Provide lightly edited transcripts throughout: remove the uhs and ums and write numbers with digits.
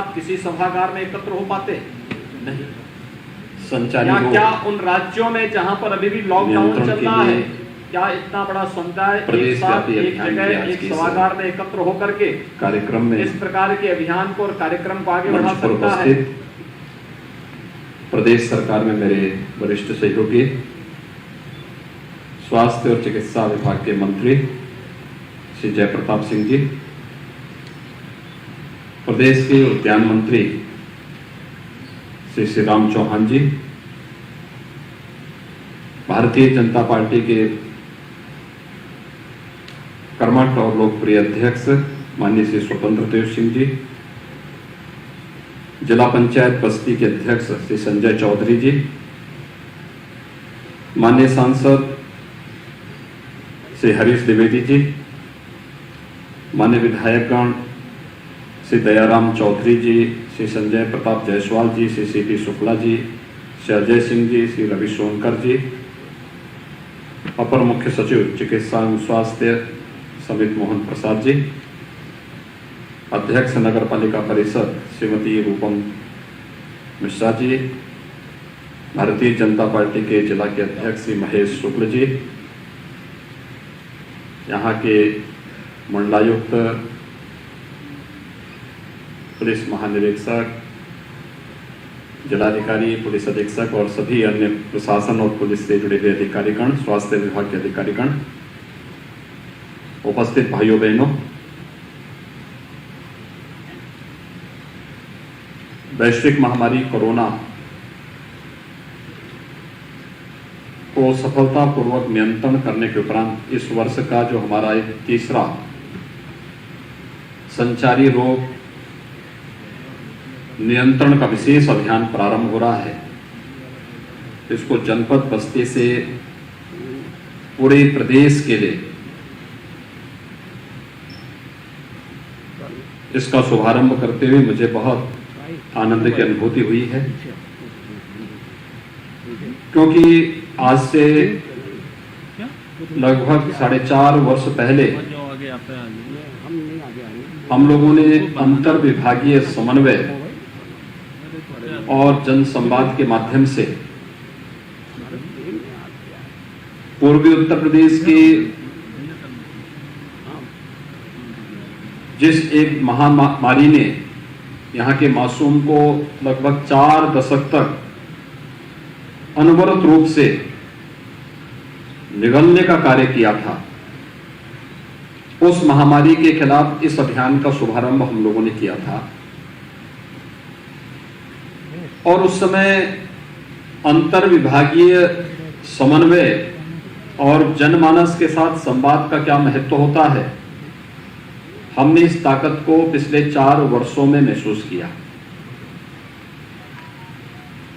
साथ किसी सभागार में एकत्र हो पाते? नहीं। संचारी क्या उन राज्यों में जहां पर अभी भी लॉकडाउन चल रहा है, क्या इतना बड़ा समुदाय एक साथ एक जगह एक सभागार में एकत्र होकर के कार्यक्रम में इस प्रकार के अभियान को और कार्यक्रम को आगे बढ़ा सकता है? प्रदेश सरकार में मेरे वरिष्ठ सहयोगी, स्वास्थ्य और चिकित्सा विभाग के मंत्री श्री जयप्रताप सिंह जी, प्रदेश के उद्यान मंत्री श्री श्रीराम चौहान जी, भारतीय जनता पार्टी के कर्मठ और लोकप्रिय अध्यक्ष माननीय श्री स्वतंत्र देव सिंह जी, जिला पंचायत बस्ती के अध्यक्ष श्री संजय चौधरी जी, माननीय सांसद श्री हरीश द्विवेदी जी, माननीय विधायकगण श्री दयाराम चौधरी जी, श्री संजय प्रताप जायसवाल जी, श्री सी.पी. शुक्ला जी, श्री अजय सिंह जी, श्री रवि सोनकर जी, अपर मुख्य सचिव चिकित्सा एवं स्वास्थ्य समित मोहन प्रसाद जी, अध्यक्ष नगर पालिका परिषद श्रीमती रूपम मिश्रा जी, भारतीय जनता पार्टी के जिला के अध्यक्ष श्री महेश शुक्ल जी, यहाँ के मंडलायुक्त, पुलिस महानिरीक्षक, जिलाधिकारी, पुलिस अधीक्षक और सभी अन्य प्रशासन और पुलिस से जुड़े हुए अधिकारीगण, स्वास्थ्य विभाग के अधिकारीगण, उपस्थित भाइयों बहनों, वैश्विक महामारी कोरोना को सफलतापूर्वक नियंत्रण करने के उपरांत इस वर्ष का जो हमारा एक तीसरा संचारी रोग नियंत्रण का विशेष अभियान प्रारंभ हो रहा है, इसको जनपद बस्ती से पूरे प्रदेश के लिए इसका शुभारंभ करते हुए मुझे बहुत आनंद की अनुभूति हुई है, क्योंकि आज से लगभग 4.5 वर्ष पहले हम लोगों ने अंतर विभागीय समन्वय और जन संवाद के माध्यम से पूर्वी उत्तर प्रदेश की जिस एक महामारी ने यहाँ के मासूम को लगभग 4 दशक तक अनवरत रूप से निगलने का कार्य किया था, उस महामारी के खिलाफ इस अभियान का शुभारंभ हम लोगों ने किया था। और उस समय अंतर विभागीय समन्वय और जनमानस के साथ संवाद का क्या महत्व होता है, हमने इस ताकत को पिछले 4 वर्षों में महसूस किया।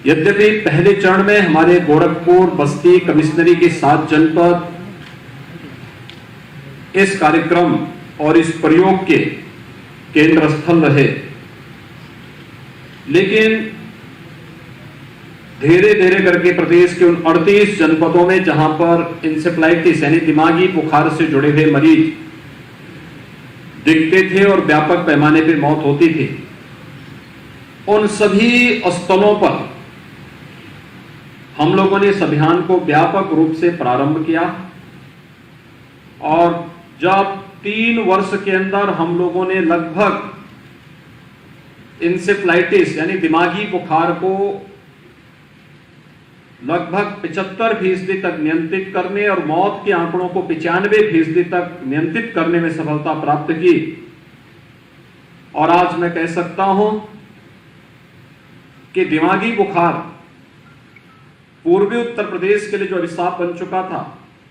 यद्यपि पहले चरण में हमारे गोरखपुर, बस्ती, कमिश्नरी के 7 जनपद इस कार्यक्रम और इस प्रयोग के केंद्र स्थल रहे, लेकिन धीरे धीरे करके प्रदेश के उन 38 जनपदों में जहां पर इंसेफ्लाइटिस यानी दिमागी बुखार से जुड़े हुए मरीज दिखते थे और व्यापक पैमाने पर मौत होती थी, उन सभी स्थलों पर हम लोगों ने इस अभियान को व्यापक रूप से प्रारंभ किया। और जब 3 वर्ष के अंदर हम लोगों ने लगभग इंसेफ्लाइटिस यानी दिमागी बुखार को लगभग 75% तक नियंत्रित करने और मौत के आंकड़ों को 95% तक नियंत्रित करने में सफलता प्राप्त की। और आज मैं कह सकता हूं कि दिमागी बुखार पूर्वी उत्तर प्रदेश के लिए जो अभिशाप बन चुका था,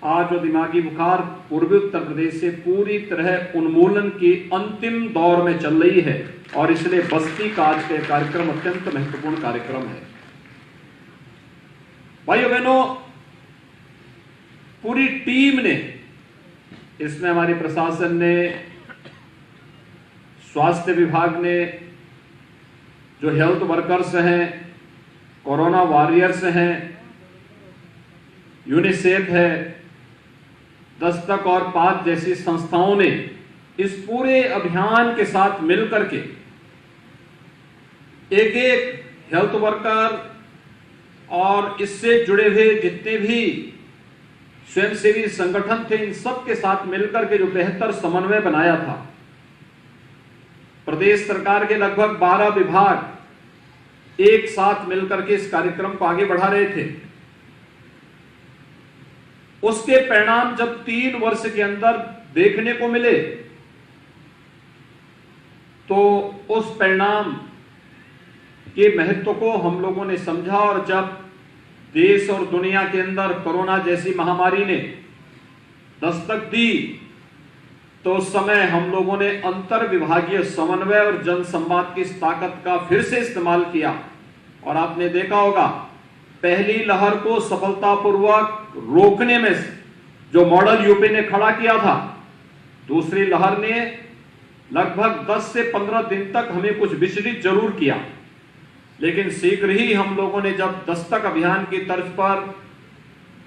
आज वो दिमागी बुखार पूर्वी उत्तर प्रदेश से पूरी तरह उन्मूलन की अंतिम दौर में चल रही है। और इसलिए बस्ती का आज का कार्यक्रम अत्यंत महत्वपूर्ण कार्यक्रम है। भाइयों बहनों, पूरी टीम ने, इसमें हमारे प्रशासन ने, स्वास्थ्य विभाग ने, जो हेल्थ वर्कर्स हैं, कोरोना वॉरियर्स हैं, यूनिसेफ है, दस्तक और पात जैसी संस्थाओं ने इस पूरे अभियान के साथ मिलकर के एक एक हेल्थ वर्कर और इससे जुड़े हुए जितने भी स्वयंसेवी संगठन थे, इन सब के साथ मिलकर के जो बेहतर समन्वय बनाया था। प्रदेश सरकार के लगभग 12 विभाग एक साथ मिलकर के इस कार्यक्रम को आगे बढ़ा रहे थे। उसके परिणाम जब 3 वर्ष के अंदर देखने को मिले तो उस परिणाम के महत्व को हम लोगों ने समझा, और जब देश और दुनिया के अंदर कोरोना जैसी महामारी ने दस्तक दी तो उस समय हम लोगों ने अंतर विभागीय समन्वय और जनसंवाद की इस ताकत का फिर से इस्तेमाल किया। और आपने देखा होगा, पहली लहर को सफलतापूर्वक रोकने में जो मॉडल यूपी ने खड़ा किया था, दूसरी लहर ने लगभग 10 से 15 दिन तक हमें कुछ विचलित जरूर किया, लेकिन शीघ्र ही हम लोगों ने जब दस्तक अभियान की तर्ज पर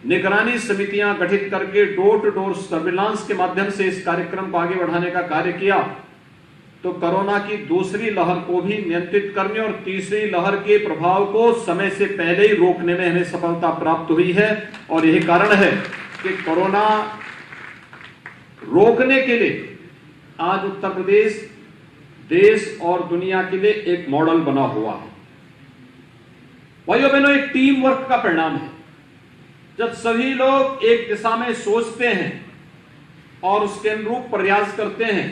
निगरानी समितियां गठित करके डोर टू डोर सर्विलांस के माध्यम से इस कार्यक्रम को आगे बढ़ाने का कार्य किया, तो कोरोना की दूसरी लहर को भी नियंत्रित करने और तीसरी लहर के प्रभाव को समय से पहले ही रोकने में हमें सफलता प्राप्त हुई है। और यही कारण है कि कोरोना रोकने के लिए आज उत्तर प्रदेश देश और दुनिया के लिए एक मॉडल बना हुआ है। भाइयों बहनों, एक टीम वर्क का परिणाम है। जब सभी लोग एक दिशा में सोचते हैं और उसके अनुरूप प्रयास करते हैं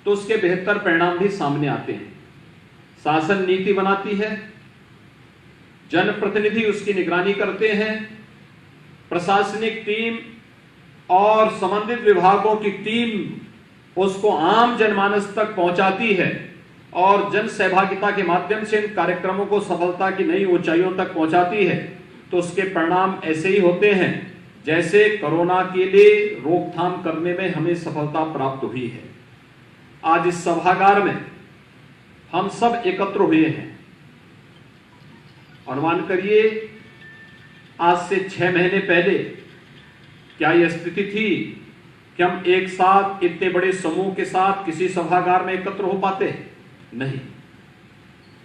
तो उसके बेहतर परिणाम भी सामने आते हैं। शासन नीति बनाती है, जनप्रतिनिधि उसकी निगरानी करते हैं, प्रशासनिक टीम और संबंधित विभागों की टीम उसको आम जनमानस तक पहुंचाती है और जन सहभागिता के माध्यम से इन कार्यक्रमों को सफलता की नई ऊंचाइयों तक पहुंचाती है। तो उसके परिणाम ऐसे ही होते हैं जैसे कोरोना के लिए रोकथाम करने में हमें सफलता प्राप्त हुई है। आज इस सभागार में हम सब एकत्र हुए हैं। अनुमान करिए, आज से 6 महीने पहले क्या यह स्थिति थी कि हम एक साथ इतने बड़े समूह के साथ किसी सभागार में एकत्र हो पाते? नहीं।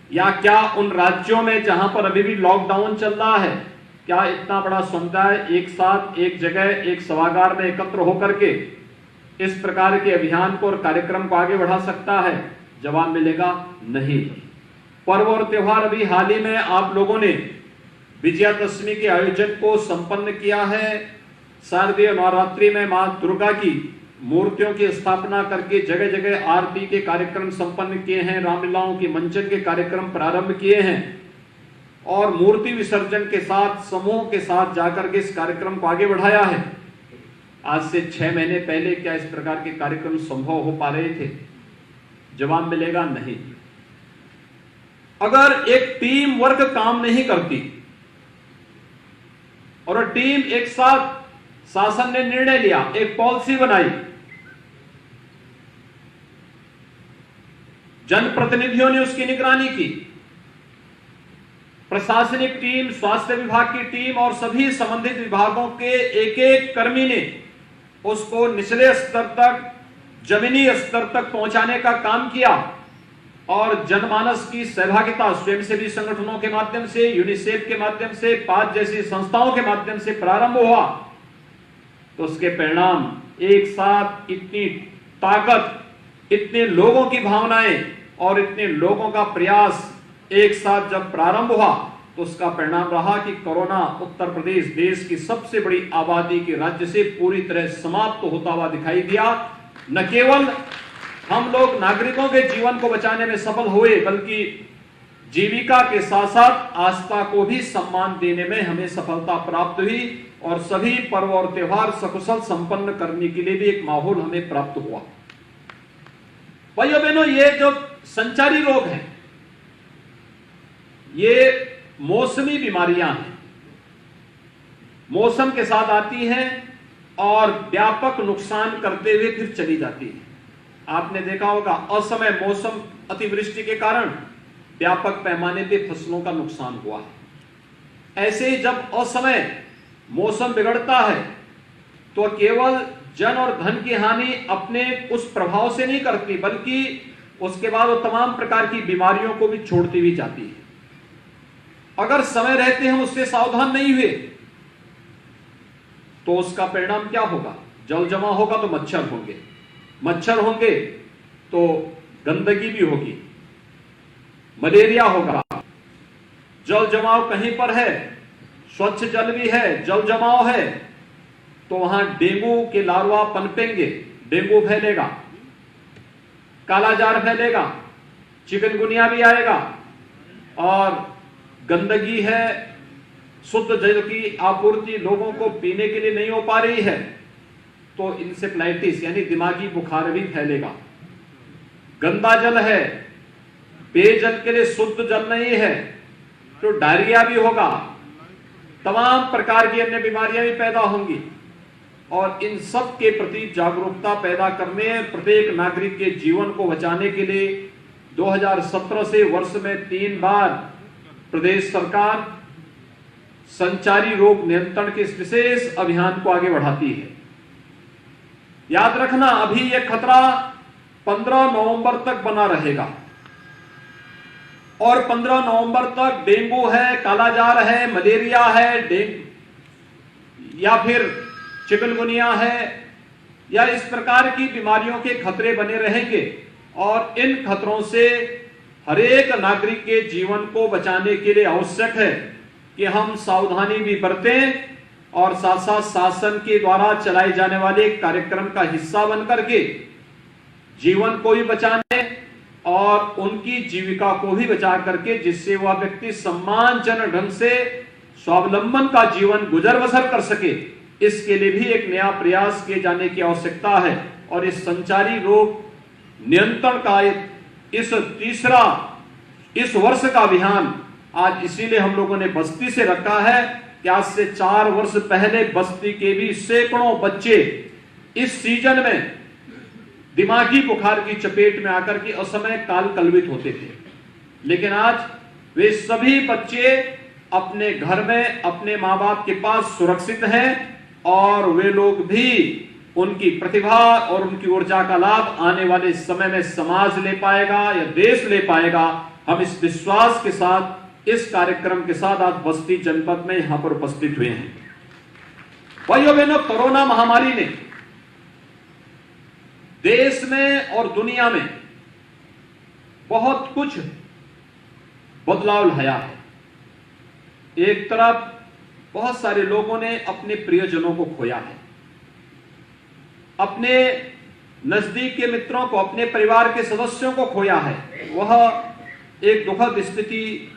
या क्या उन राज्यों में जहां पर अभी भी लॉकडाउन चल रहा है, क्या इतना बड़ा समुदाय एक साथ एक जगह एक सभागार में एकत्र होकर के इस प्रकार के अभियान को और कार्यक्रम को आगे बढ़ा सकता है? जवाब मिलेगा नहीं। पर्व और त्योहार अभी हाल ही में आप लोगों ने विजयादशमी के आयोजन को संपन्न किया है। शारदीय नवरात्रि में मां दुर्गा की मूर्तियों की स्थापना करके जगह जगह आरती के कार्यक्रम संपन्न किए हैं, रामलीलाओं की मंचन के कार्यक्रम प्रारंभ किए हैं और मूर्ति विसर्जन के साथ समूह के साथ जाकर के इस कार्यक्रम को आगे बढ़ाया है। आज से 6 महीने पहले क्या इस प्रकार के कार्यक्रम संभव हो पा रहे थे? जवाब मिलेगा नहीं। अगर एक टीम वर्क काम नहीं करती और टीम एक साथ, शासन ने निर्णय लिया, एक पॉलिसी बनाई, जनप्रतिनिधियों ने उसकी निगरानी की, प्रशासनिक टीम, स्वास्थ्य विभाग की टीम और सभी संबंधित विभागों के एक एक कर्मी ने उसको निचले स्तर तक, जमीनी स्तर तक पहुंचाने का काम किया और जनमानस की सहभागिता स्वयंसेवी संगठनों के माध्यम से, यूनिसेफ के माध्यम से, पाज जैसी संस्थाओं के माध्यम से प्रारंभ हुआ। तो उसके परिणाम एक साथ इतनी ताकत, इतने लोगों की भावनाएं और इतने लोगों का प्रयास एक साथ जब प्रारंभ हुआ तो उसका परिणाम रहा कि कोरोना उत्तर प्रदेश देश की सबसे बड़ी आबादी के राज्य से पूरी तरह समाप्त होता हुआ दिखाई दिया। न केवल हम लोग नागरिकों के जीवन को बचाने में सफल हुए, बल्कि जीविका के साथ साथ आस्था को भी सम्मान देने में हमें सफलता प्राप्त हुई और सभी पर्व और त्योहार सकुशल संपन्न करने के लिए भी एक माहौल हमें प्राप्त हुआ। भाइयों बहनों, ये जो संचारी रोग हैं, ये मौसमी बीमारियां हैं, मौसम के साथ आती हैं और व्यापक नुकसान करते हुए फिर चली जाती है। आपने देखा होगा, असमय मौसम अतिवृष्टि के कारण व्यापक पैमाने पे फसलों का नुकसान हुआ है। ऐसे ही जब असमय मौसम बिगड़ता है तो केवल जन और धन की हानि अपने उस प्रभाव से नहीं करती, बल्कि उसके बाद वो तमाम प्रकार की बीमारियों को भी छोड़ती हुई जाती है। अगर समय रहते हम उससे सावधान नहीं हुए तो उसका परिणाम क्या होगा? जल जमा होगा तो मच्छर होंगे तो गंदगी भी होगी, मलेरिया होगा। जल जमाव कहीं पर है, स्वच्छ जल भी है, जल जमाव है, तो वहां डेंगू के लार्वा पनपेंगे, डेंगू फैलेगा, कालाजार फैलेगा, चिकनगुनिया भी आएगा। और गंदगी है, शुद्ध जल की आपूर्ति लोगों को पीने के लिए नहीं हो पा रही है, तो इंसेफ्लाइटिस यानी दिमागी बुखार भी फैलेगा। गंदा जल है, पेयजल के लिए शुद्ध जल नहीं है, तो डायरिया भी होगा, तमाम प्रकार की अन्य बीमारियां भी पैदा होंगी। और इन सब के प्रति जागरूकता पैदा करने, प्रत्येक नागरिक के जीवन को बचाने के लिए 2017 से वर्ष में 3 बार प्रदेश सरकार संचारी रोग नियंत्रण के इस विशेष अभियान को आगे बढ़ाती है। याद रखना, अभी यह खतरा 15 नवंबर तक बना रहेगा और 15 नवंबर तक डेंगू है, कालाजार है, मलेरिया है, या फिर चिकनगुनिया है, या इस प्रकार की बीमारियों के खतरे बने रहेंगे। और इन खतरों से हरेक नागरिक के जीवन को बचाने के लिए आवश्यक है कि हम सावधानी भी बरतें और साथ साथ शासन के द्वारा चलाए जाने वाले कार्यक्रम का हिस्सा बनकर के जीवन को भी बचाने और उनकी जीविका को भी बचा करके, जिससे वह व्यक्ति सम्मानजनक ढंग से स्वावलंबन का जीवन गुजर बसर कर सके, इसके लिए भी एक नया प्रयास किए जाने की आवश्यकता है। और इस संचारी रोग नियंत्रण का इस वर्ष का अभियान आज इसीलिए हम लोगों ने बस्ती से रखा है कि आज से 4 वर्ष पहले बस्ती के भी सैकड़ों बच्चे इस सीजन में दिमागी बुखार की चपेट में आकर के असमय काल कलवित होते थे, लेकिन आज वे सभी बच्चे अपने घर में अपने मां बाप के पास सुरक्षित हैं और वे लोग भी उनकी प्रतिभा और उनकी ऊर्जा का लाभ आने वाले समय में समाज ले पाएगा या देश ले पाएगा। हम इस विश्वास के साथ, इस कार्यक्रम के साथ आज बस्ती जनपद में यहां पर उपस्थित हुए हैं। भाइयों बहनों, कोरोना महामारी ने देश में और दुनिया में बहुत कुछ बदलाव लाया है। एक तरफ बहुत सारे लोगों ने अपने प्रियजनों को खोया है, अपने नजदीक के मित्रों को, अपने परिवार के सदस्यों को खोया है। वह एक दुखद स्थिति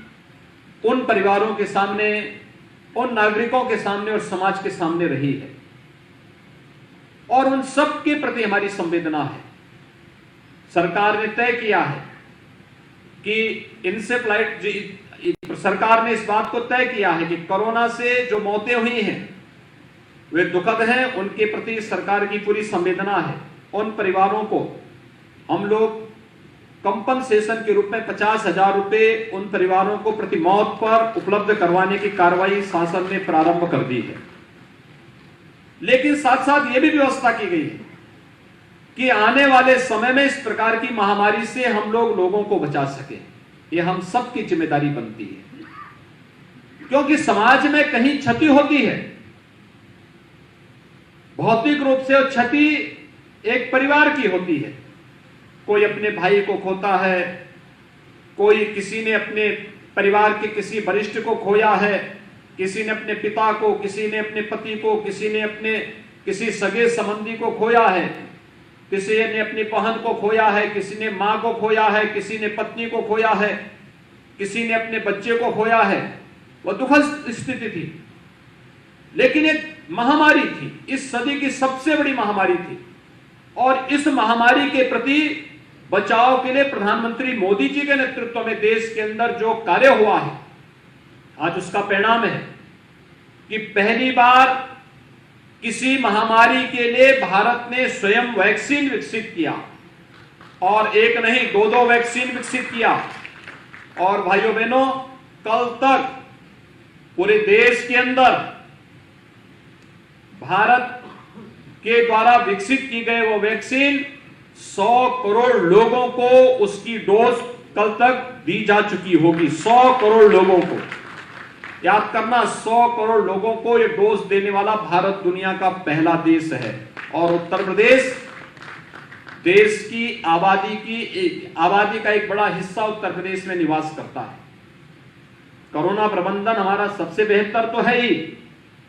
उन परिवारों के सामने, उन नागरिकों के सामने और समाज के सामने रही है और उन सब के प्रति हमारी संवेदना है। सरकार ने तय किया है कि सरकार ने इस बात को तय किया है कि कोरोना से जो मौतें हुई हैं वे दुखद हैं, उनके प्रति सरकार की पूरी संवेदना है। उन परिवारों को हम लोग कंपनसेशन के रूप में 50,000 रुपए उन परिवारों को प्रति मौत पर उपलब्ध करवाने की कार्रवाई शासन ने प्रारंभ कर दी है। लेकिन साथ साथ यह भी व्यवस्था की गई है कि आने वाले समय में इस प्रकार की महामारी से हम लोग लोगों को बचा सके। यह हम सबकी जिम्मेदारी बनती है, क्योंकि समाज में कहीं क्षति होती है, भौतिक रूप से क्षति एक परिवार की होती है। कोई अपने भाई को खोता है, कोई किसी ने अपने परिवार के किसी वरिष्ठ को खोया है, किसी ने अपने पिता को, किसी ने अपने पति को, किसी ने अपने किसी सगे संबंधी को खोया है, किसी ने अपनी बहन को खोया है, किसी ने मां को खोया है, किसी ने पत्नी को खोया है, किसी ने अपने बच्चे को खोया है। वह दुखद स्थिति थी, लेकिन एक महामारी थी, इस सदी की सबसे बड़ी महामारी थी। और इस महामारी के प्रति बचाव के लिए प्रधानमंत्री मोदी जी के नेतृत्व में देश के अंदर जो कार्य हुआ है, आज उसका परिणाम है कि पहली बार किसी महामारी के लिए भारत ने स्वयं वैक्सीन विकसित किया, और एक नहीं 2 वैक्सीन विकसित किया। और भाइयों बहनों, कल तक पूरे देश के अंदर भारत के द्वारा विकसित की गए वो वैक्सीन 100 करोड़ लोगों को उसकी डोज कल तक दी जा चुकी होगी। 100 करोड़ लोगों को, याद करना, 100 करोड़ लोगों को ये डोज देने वाला भारत दुनिया का पहला देश है। और उत्तर प्रदेश देश की आबादी का एक बड़ा हिस्सा उत्तर प्रदेश में निवास करता है। कोरोना प्रबंधन हमारा सबसे बेहतर तो है ही,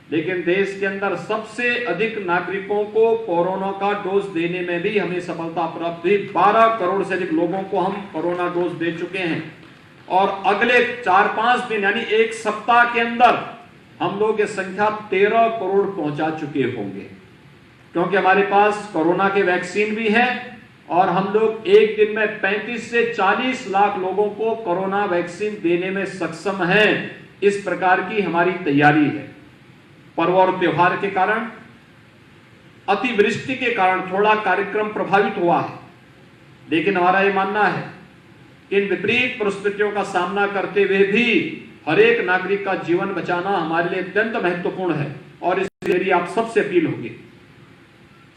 लेकिन देश के अंदर सबसे अधिक नागरिकों को कोरोना का डोज देने में भी हमें सफलता प्राप्त हुई। 12 करोड़ से अधिक लोगों को हम कोरोना डोज दे चुके हैं और अगले 4-5 दिन यानी एक सप्ताह के अंदर हम लोग ये संख्या 13 करोड़ पहुंचा चुके होंगे, क्योंकि हमारे पास कोरोना के वैक्सीन भी है और हम लोग एक दिन में 35 से 40 लाख लोगों को कोरोना वैक्सीन देने में सक्षम हैं। इस प्रकार की हमारी तैयारी है। पर्व और त्योहार के कारण, अतिवृष्टि के कारण थोड़ा कार्यक्रम प्रभावित हुआ है, लेकिन हमारा यह मानना है इन विपरीत परिस्थितियों का सामना करते हुए भी हर एक नागरिक का जीवन बचाना हमारे लिए अत्यंत महत्वपूर्ण है। और इसलिए मेरी आप सबसे अपील होगी,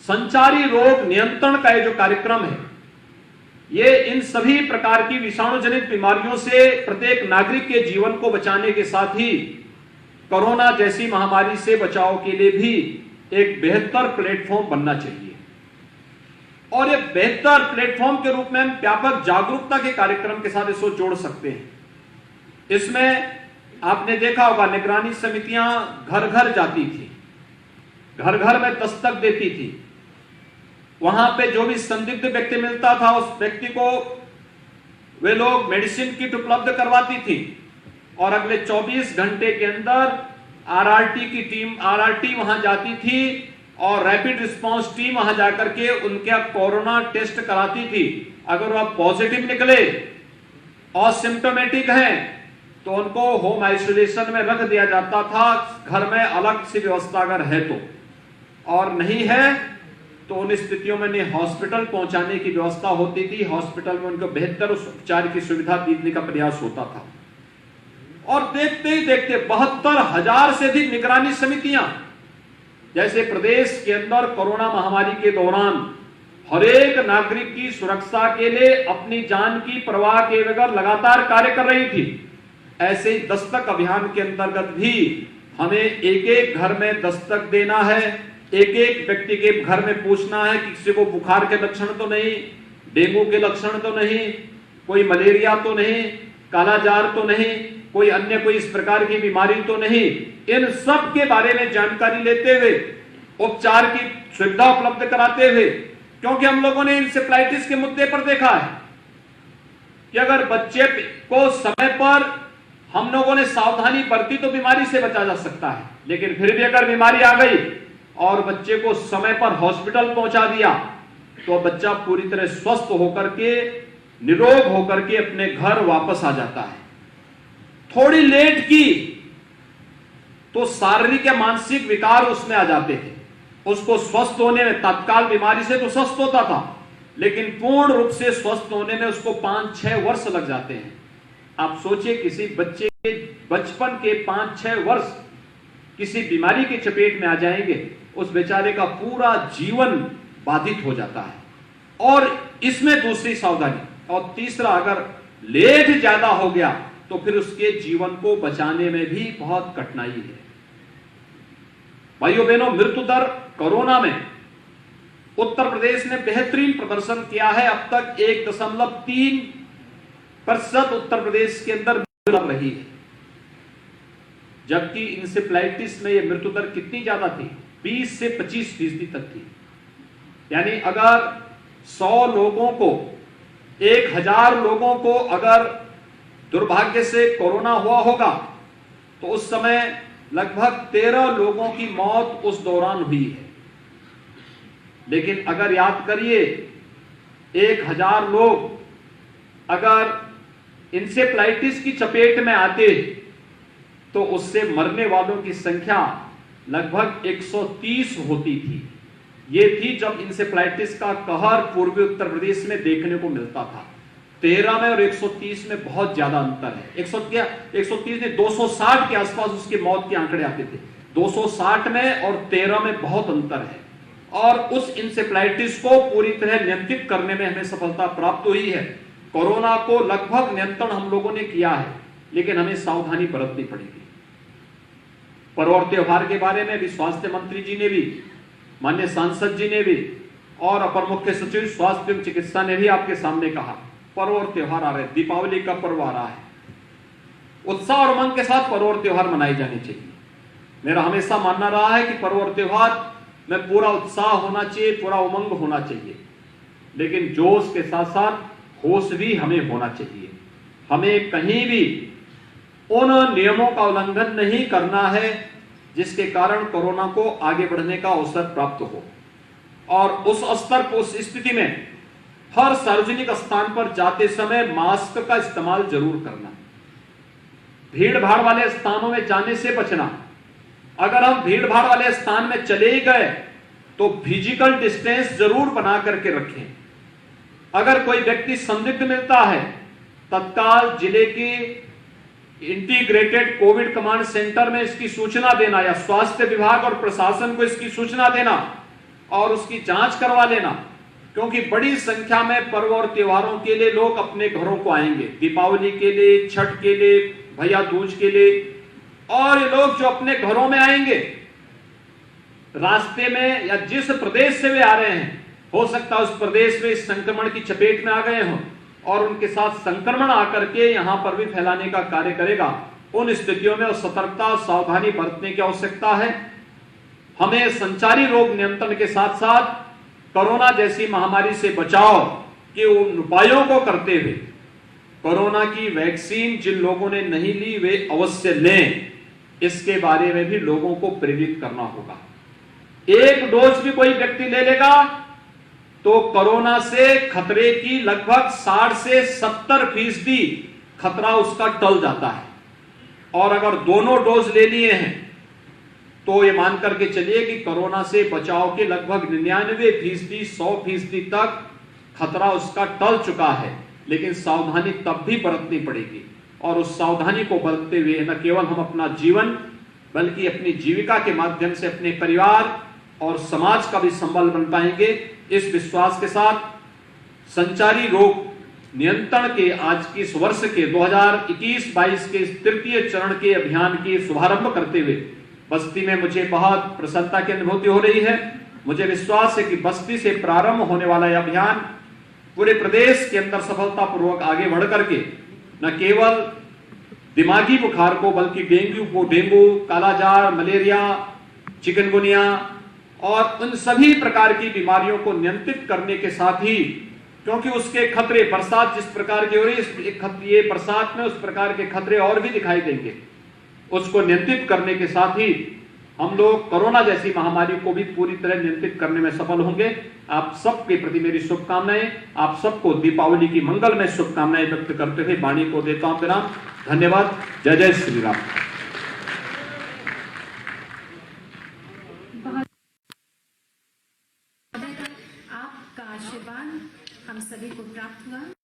संचारी रोग नियंत्रण का ये जो कार्यक्रम है, ये इन सभी प्रकार की विषाणु जनित बीमारियों से प्रत्येक नागरिक के जीवन को बचाने के साथ ही कोरोना जैसी महामारी से बचाव के लिए भी एक बेहतर प्लेटफॉर्म बनना चाहिए। और एक बेहतर प्लेटफॉर्म के रूप में हम व्यापक जागरूकता के कार्यक्रम के साथ इसको जोड़ सकते हैं। इसमें आपने देखा होगा, निगरानी समितियां घर घर जाती थी, घर घर में दस्तक देती थी। वहां पे जो भी संदिग्ध व्यक्ति मिलता था उस व्यक्ति को वे लोग मेडिसिन किट उपलब्ध करवाती थी और अगले 24 घंटे के अंदर आरआरटी की टीम वहां जाती थी और रैपिड रिस्पांस टीम वहां जाकर के उनका कोरोना टेस्ट कराती थी। अगर वह पॉजिटिव निकले और सिम्टोमेटिक हैं तो उनको होम आइसोलेशन में रख दिया जाता था, घर में अलग सी व्यवस्था अगर है तो, और नहीं है तो उन स्थितियों में हॉस्पिटल पहुंचाने की व्यवस्था होती थी। हॉस्पिटल में उनको बेहतर उपचार की सुविधा देने का प्रयास होता था। और देखते ही देखते 72,000 से अधिक निगरानी समितियां, जैसे प्रदेश के अंदर कोरोना महामारी के दौरान हर एक नागरिक की सुरक्षा के लिए अपनी जान की परवाह के बगैर लगातार कार्य कर रही थी, ऐसे ही दस्तक अभियान के अंतर्गत भी हमें एक एक घर में दस्तक देना है, एक एक व्यक्ति के घर में पूछना है कि किसी को बुखार के लक्षण तो नहीं, डेंगू के लक्षण तो नहीं, कोई मलेरिया तो नहीं, कालाजार तो नहीं, कोई अन्य कोई इस प्रकार की बीमारी तो नहीं। इन सब के बारे में जानकारी लेते हुए उपचार की सुविधा उपलब्ध कराते हुए, क्योंकि हम लोगों ने इंसेफ्लाइटिस के मुद्दे पर देखा है कि अगर बच्चे को समय पर हम लोगों ने सावधानी बरती तो बीमारी से बचा जा सकता है, लेकिन फिर भी अगर बीमारी आ गई और बच्चे को समय पर हॉस्पिटल पहुंचा दिया तो बच्चा पूरी तरह स्वस्थ होकर के, निरोग होकर के अपने घर वापस आ जाता है। थोड़ी लेट की तो शारीरिक या मानसिक विकार उसमें आ जाते थे, उसको स्वस्थ होने में तत्काल बीमारी से तो स्वस्थ होता था, लेकिन पूर्ण रूप से स्वस्थ होने में उसको 5-6 वर्ष लग जाते हैं। आप सोचिए, किसी बच्चे के बचपन के 5-6 वर्ष किसी बीमारी के चपेट में आ जाएंगे, उस बेचारे का पूरा जीवन बाधित हो जाता है। और इसमें दूसरी सावधानी, और तीसरा, अगर लेट ज्यादा हो गया तो फिर उसके जीवन को बचाने में भी बहुत कठिनाई है। भाइयों बहनों, मृत्यु दर कोरोना में उत्तर प्रदेश ने बेहतरीन प्रदर्शन किया है। अब तक 1.3% उत्तर प्रदेश के अंदर मृत्यु दर रही है, जबकि इंसेफ्लाइटिस में यह मृत्यु दर कितनी ज्यादा थी, 20 से 25% तक थी। यानी अगर 100 लोगों को, 1000 लोगों को अगर दुर्भाग्य से कोरोना हुआ होगा तो उस समय लगभग 13 लोगों की मौत उस दौरान हुई है। लेकिन अगर याद करिए, 1000 लोग अगर इंसेफ्लाइटिस की चपेट में आते तो उससे मरने वालों की संख्या लगभग 130 होती थी। ये थी जब इंसेफ्लाइटिस का कहर पूर्वी उत्तर प्रदेश में देखने को मिलता था। 13 में और 130 में बहुत ज्यादा अंतर है। 130 ने 260 के आसपास उसकी मौत के आंकड़े आते थे, 260 में और 13 में बहुत अंतर है। और उस इंसेफ्लाइटिस को पूरी तरह नियंत्रित करने में हमें सफलता प्राप्त हुई है। कोरोना को लगभग नियंत्रण हम लोगों ने किया है, लेकिन हमें सावधानी बरतनी पड़ेगी। पर्व और त्योहार के बारे में भी स्वास्थ्य मंत्री जी ने भी, माननीय सांसद जी ने भी और अपर मुख्य सचिव स्वास्थ्य एवं चिकित्सा ने भी आपके सामने कहा, पर्व और त्योहार आ रहे हैं, दीपावली का पर्व आ रहा है, उत्साह और उमंग के साथ पर्व और त्योहार मनाए जाने चाहिए। मेरा हमेशा मानना रहा है कि पर्व और त्योहार में पूरा उत्साह होना चाहिए, पूरा उमंग होना चाहिए, लेकिन जोश के साथ साथ होश भी हमें होना चाहिए। हमें कहीं भी उन नियमों का उल्लंघन नहीं करना है जिसके कारण कोरोना को आगे बढ़ने का अवसर प्राप्त हो, और उस स्तर पर, उस स्थिति में हर सार्वजनिक स्थान पर जाते समय मास्क का इस्तेमाल जरूर करना, भीड़ भाड़ वाले स्थानों में जाने से बचना। अगर हम भीड़ भाड़ वाले स्थान में चले ही गए तो फिजिकल डिस्टेंस जरूर बना करके रखें। अगर कोई व्यक्ति संदिग्ध मिलता है, तत्काल जिले के इंटीग्रेटेड कोविड कमांड सेंटर में इसकी सूचना देना, या स्वास्थ्य विभाग और प्रशासन को इसकी सूचना देना और उसकी जांच करवा लेना, क्योंकि बड़ी संख्या में पर्व और त्योहारों के लिए लोग अपने घरों को आएंगे, दीपावली के लिए, छठ के लिए, भैया दूज के लिए। और ये लोग जो अपने घरों में आएंगे, रास्ते में या जिस प्रदेश से वे आ रहे हैं, हो सकता है उस प्रदेश में इस संक्रमण की चपेट में आ गए हों और उनके साथ संक्रमण आकर के यहां पर भी फैलाने का कार्य करेगा। उन स्थितियों में सतर्कता, सावधानी बरतने की आवश्यकता है। हमें संचारी रोग नियंत्रण के साथ साथ कोरोना जैसी महामारी से बचाव के उन उपायों को करते हुए कोरोना की वैक्सीन जिन लोगों ने नहीं ली वे अवश्य लें, इसके बारे में भी लोगों को प्रेरित करना होगा। एक डोज भी कोई व्यक्ति ले लेगा तो कोरोना से खतरे की लगभग 60 से 70% खतरा उसका टल जाता है, और अगर दोनों डोज ले लिए हैं तो ये मान करके चलिए कि कोरोना से बचाव के लगभग 99%, 100% तक खतरा उसका टल चुका है। लेकिन सावधानी तब भी बरतनी पड़ेगी, और उस सावधानी को बरतते हुए न केवल हम अपना जीवन बल्कि अपनी जीविका के माध्यम से अपने परिवार और समाज का भी संबल बन पाएंगे। इस विश्वास के साथ संचारी रोग नियंत्रण के आज के इस वर्ष के 2021-22 के तृतीय चरण के अभियान के शुभारंभ करते हुए बस्ती में मुझे बहुत प्रसन्नता की अनुभूति हो रही है। मुझे विश्वास है कि बस्ती से प्रारंभ होने वाला यह अभियान पूरे प्रदेश के अंदर सफलतापूर्वक आगे बढ़ करके न केवल दिमागी बुखार को बल्कि डेंगू, कालाजार, मलेरिया, चिकनगुनिया और उन सभी प्रकार की बीमारियों को नियंत्रित करने के साथ ही, क्योंकि उसके खतरे, बरसात जिस प्रकार की हो रही है, ये बरसात में उस प्रकार के खतरे और भी दिखाई देंगे, उसको नियंत्रित करने के साथ ही हम लोग कोरोना जैसी महामारी को भी पूरी तरह नियंत्रित करने में सफल होंगे। आप सबके प्रति मेरी शुभकामनाएं, आप सबको दीपावली की मंगलमय शुभकामनाएं व्यक्त करते हुए वाणी को देता हूं विराम। धन्यवाद। जय जय श्री राम। आपका आशीर्वाद हम सभी को प्राप्त हुआ।